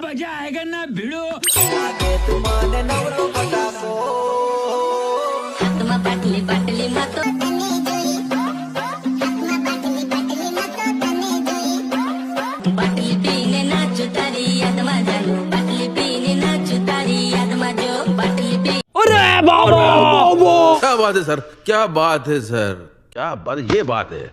मजा आएगा ना भिड़ो પાટલી પાટલી માં તો બાટલી પીને નાચું તારી યાદમાં જાનું બાટલી પીને નાચું તારી યાદમાં જો બાટલી પી क्या बात है सर, क्या बात है सर, क्या बात, ये बात है।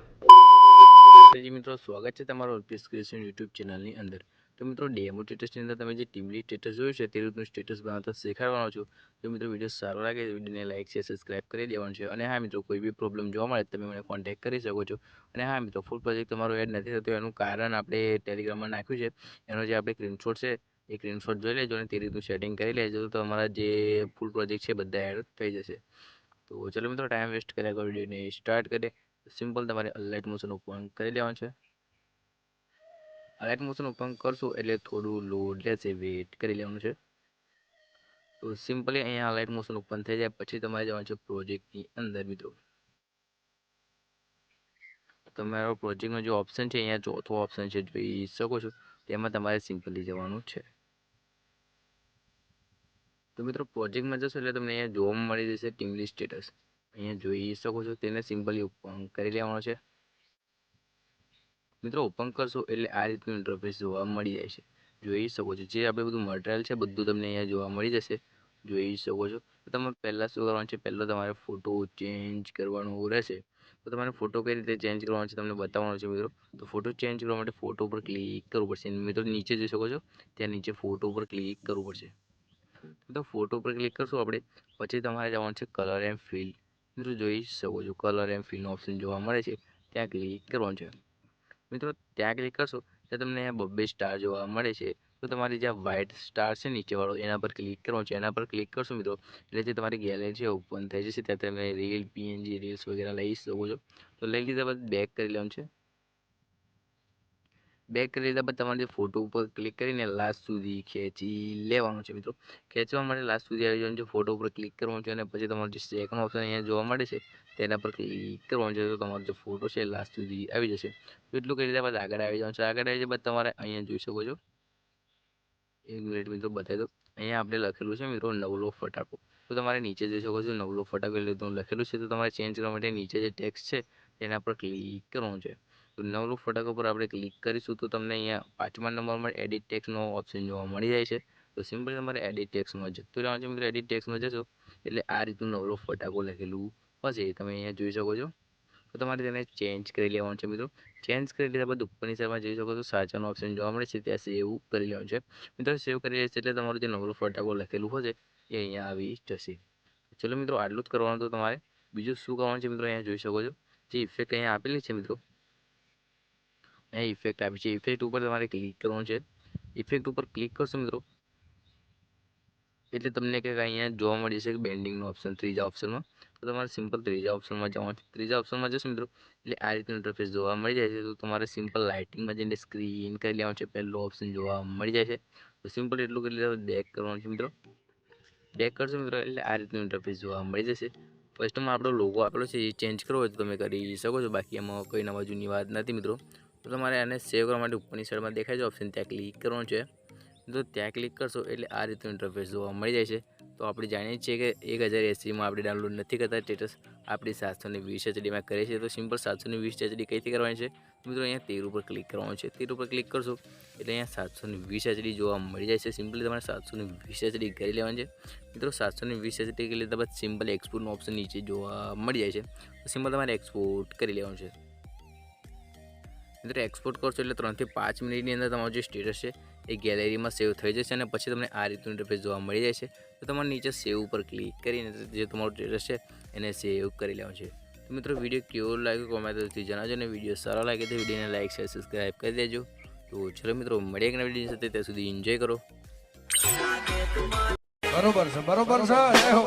જી મિત્રો, સ્વાગત છે તમારું અલ્પેશ ક્રિએશન યુટ્યુબ ચેનલની અંદર। તો મિત્રો, ડેમો સ્ટેટસની અંદર તમે જે ટીમલી સ્ટેટસ જોયું છે તે રીતનું સ્ટેટસ બનાવતા શીખવાડવાનો છું। તો મિત્રો, વિડીયો સારો લાગે તો વિડીયોને લાઇક શેર સબસ્ક્રાઇબ કરી દેવાનું છે। અને હા મિત્રો, કોઈ બી પ્રોબ્લેમ જોવા મળે તમે મને કોન્ટેક્ટ કરી શકો છો। અને હા મિત્રો, ફૂલ પ્રોજેક્ટ તમારો એડ નથી થતો એનું કારણ આપણે ટેલિગ્રામમાં નાખ્યું છે, એનો જે આપણે સ્ક્રીનશોટ છે એ સ્ક્રીનશોટ જોઈ લેજો અને તે રીતનું સેટિંગ કરી લેજો તો તમારા જે ફૂલ પ્રોજેક્ટ છે બધા એડ થઈ જશે। તો ચલો મિત્રો, ટાઈમ વેસ્ટ કર્યા વગર વિડીયોને સ્ટાર્ટ કરીએ। સિમ્પલ તમારે અલાઇટ મોશન ઓપન કરી લેવાનું છે। અલાઇટ મોશન ઓપન કરશો એટલે થોડું લોડ લેશે, વેઇટ કરી લેવાનું છે। તો સિમ્પલી અહીંયા અલાઇટ મોશન ઓપન થઈ જાય પછી તમારે જવાનું છે પ્રોજેક્ટની અંદર। મિત્રો, તમારો પ્રોજેક્ટનો જે ઓપ્શન છે અહીંયા ચોથો ઓપ્શન છે જોઈ શકો છો, તેમાં તમારે સિમ્પલી જવાનું છે। તો મિત્રો, પ્રોજેક્ટમાં જશો એટલે તમને અહીંયા જોવા મળી જશે ટીમલી સ્ટેટસ, અહીંયા જોઈ શકો છો, તેને સિમ્પલી ઓપન કરી લેવાનો છે। મિત્રો, ઓપન કરશો એટલે આ રીતનું ઇન્ટરફેસ જોવા મળી જાય છે, જોઈ શકો છો। જે આપણે બધું મટીરિયલ છે બધું તમને અહીંયા જોવા મળી જશે, જોઈ શકો છો। તો તમારે પહેલાં શું કરવાનું છે, પહેલાં તમારે ફોટો ચેન્જ કરવાનો રહેશે। તો તમારે ફોટો કઈ રીતે ચેન્જ કરવાનો છે તમને બતાવવાનો છે મિત્રો। તો ફોટો ચેન્જ કરવા માટે ફોટો પર ક્લિક કરવું પડશે। મિત્રો, નીચે જોઈ શકો છો ત્યાં નીચે ફોટો પર ક્લિક કરવું પડશે। તો ફોટો પર ક્લિક કરશું આપણે, પછી તમારે જવાનું છે કલર એન્ડ ફિલ। મિત્રો, જોઈ શકો છો કલર એન્ડ ફિલનો ઓપ્શન જોવા મળે છે, ત્યાં ક્લિક કરવાનું છે। મિત્રો, ત્યાં ક્લિક કરશો તો તમને અહીંયા બબ્બે સ્ટાર જોવા મળે છે। તો તમારી જ્યાં વ્હાઇટ સ્ટાર છે નીચેવાળો એના પર ક્લિક કરવાનું છે। એના પર ક્લિક કરશો મિત્રો એટલે જે તમારી ગેલેરી છે ઓપન થઈ જશે, ત્યાં તમે રીલ પીએનજી રીલ્સ વગેરે લઈ શકો છો। તો લઈ લીધા બાદ બેક કરી લેવાનું છે। બેક કરી લીધા બાદ તમારે ફોટો ઉપર ક્લિક કરીને લાસ્ટ સુધી ખેંચી લેવાનું છે। મિત્રો, ખેંચવા માટે લાસ્ટ સુધી આવી જવાનું છે, ફોટો ઉપર ક્લિક કરવાનું છે અને પછી તમારું જે સેકન્ડ ઓપ્શન અહીંયા જોવા મળે છે તેના પર ક્લિક કરવાનું છે। તો તમારો જે ફોટો છે લાસ્ટ સુધી આવી જશે। તો એટલું કરી લીધા બાદ આગળ આવી જવાનું છે। આગળ આવી જાય બાદ તમારે અહીંયા જોઈ શકો છો, એક મિનિટ મિત્રો બતાવી દો, અહીંયા આપણે લખેલું છે મિત્રો નવલો ફટાકો। તો તમારે નીચે જોઈ શકો છો નવલો ફટાકો એટલે લખેલું છે। તો તમારે ચેન્જ કરવા માટે નીચે જે ટેક્સ્ટ છે તેના પર ક્લિક કરવાનું છે। તો નવલો ફટાકો પર આપણે ક્લિક કરીશું તો તમને અહીંયા 5મા નંબરમાં એડિટ ટેક્સ્ટનો ઓપ્શન જોવા મળી જાય છે। તો સિમ્પલી તમારે એડિટ ટેક્સ્ટમાં જતું રહેવાનું છે। મિત્રો, એડિટ ટેક્સ્ટમાં જશો એટલે આ રીતનું નવલો ફટાકો લખેલું હશે, તમે અહીંયા જોઈ શકો છો। તો તમારે તેને ચેન્જ કરી લેવાનું છે। મિત્રો, ચેન્જ કરી લીધા બાદ ઉપરની સાઈડમાં જોઈ શકો છો સાચાનો ઓપ્શન જોવા મળે છે, ત્યાં સેવ કરી લેવાનું છે। મિત્રો, સેવ કરી લેશે એટલે તમારું જે નવલો ફટાકો લખેલું હશે એ અહીંયા આવી જશે। ચલો મિત્રો, આટલું જ કરવાનું તો તમારે બીજું શું કરવાનું છે મિત્રો, અહીંયા જોઈ શકો છો જે ઇફેક્ટ અહીંયા આપેલી છે મિત્રો, અહીંયા ઇફેક્ટ આપી છે, ઇફેક્ટ ઉપર તમારે ક્લિક કરવાનું છે। ઇફેક્ટ ઉપર ક્લિક કરશો મિત્રો એટલે તમને કંઈક અહીંયા જોવા મળી જશે કે બેન્ડિંગનો ઓપ્શન ત્રીજા ઓપ્શનમાં। તો તમારે સિમ્પલ ત્રીજા ઓપ્શનમાં જવાનું છે। ત્રીજા ઓપ્શનમાં જશો મિત્રો એટલે આ રીતનું ઇન્ટરફેસ જોવા મળી જાય છે। તો તમારે સિમ્પલ લાઇટિંગમાં જઈને સ્ક્રીન કરી લેવાનું છે, પહેલો ઓપ્શન જોવા મળી જાય છે। તો સિમ્પલ એટલું કરી લેવાનું, બેક કરવાનું છે મિત્રો। બેક કરશો મિત્રો એટલે આ રીતનું ઇન્ટરફેસ જોવા મળી જશે। ફર્સ્ટમાં આપણો લોગો આપેલો છે એ ચેન્જ કરવો હોય તો તમે કરી શકો છો, બાકી એમાં કોઈ નવા જૂની વાત નથી મિત્રો। તો તમારે આને સેવ કરવા માટે ઉપરની સાઈડમાં દેખાય છે ઓપ્શન, ત્યાં ક્લિક કરવાનું છે। તો ત્યાં ક્લિક કરશો એટલે આ રીતનું ઇન્ટરફેસ જોવા મળી જાય છે। તો આપણે જાણીએ છીએ કે 1080માં આપણે ડાઉનલોડ નથી કરતા સ્ટેટસ, આપણી 720 HDમાં કરીએ છીએ। તો સિમ્પલ 720 HD કઈથી કરવાની છે મિત્રો, અહીંયા 13 ઉપર ક્લિક કરવાનું છે। 13 ઉપર ક્લિક કરશો એટલે અહીંયા 720 HD જોવા મળી જાય છે। સિમ્પલી તમારે 720 HD કરી લેવાનું છે મિત્રો। 720 HD કરી લીધા બાદ સિમ્પલ એક્સપોર્ટનો ઓપ્શન નીચે જોવા મળી જાય છે। તો સિમ્પલ તમારે એક્સપોર્ટ કરી લેવાનું છે મિત્રો। એક્સપોર્ટ કરશો એટલે 3 થી 5 મિનિટની અંદર તમારું જે સ્ટેટસ છે એ ગેલેરીમાં સેવ થઈ જશે અને પછી તમને આ રીતનું ઇન્ટરફેસ જોવા મળી જાય છે। તો તમારે નીચે સેવ ઉપર ક્લિક કરીને જે તમારું સ્ટેટસ છે એને સેવ કરી લેવાનું છે। તો મિત્રો, વિડીયો કેવો લાગ્યો કોમેન્ટથી જણાવજો અને વિડીયો સારો લાગે તો વિડીયોને લાઇક શેર સબસ્ક્રાઈબ કરી દેજો। તો ચલો મિત્રો, મળીએ એક નવા વિડીયો સાથે, ત્યાં સુધી એન્જોય કરો। બરોબર છે, બરોબર છે, જય હો।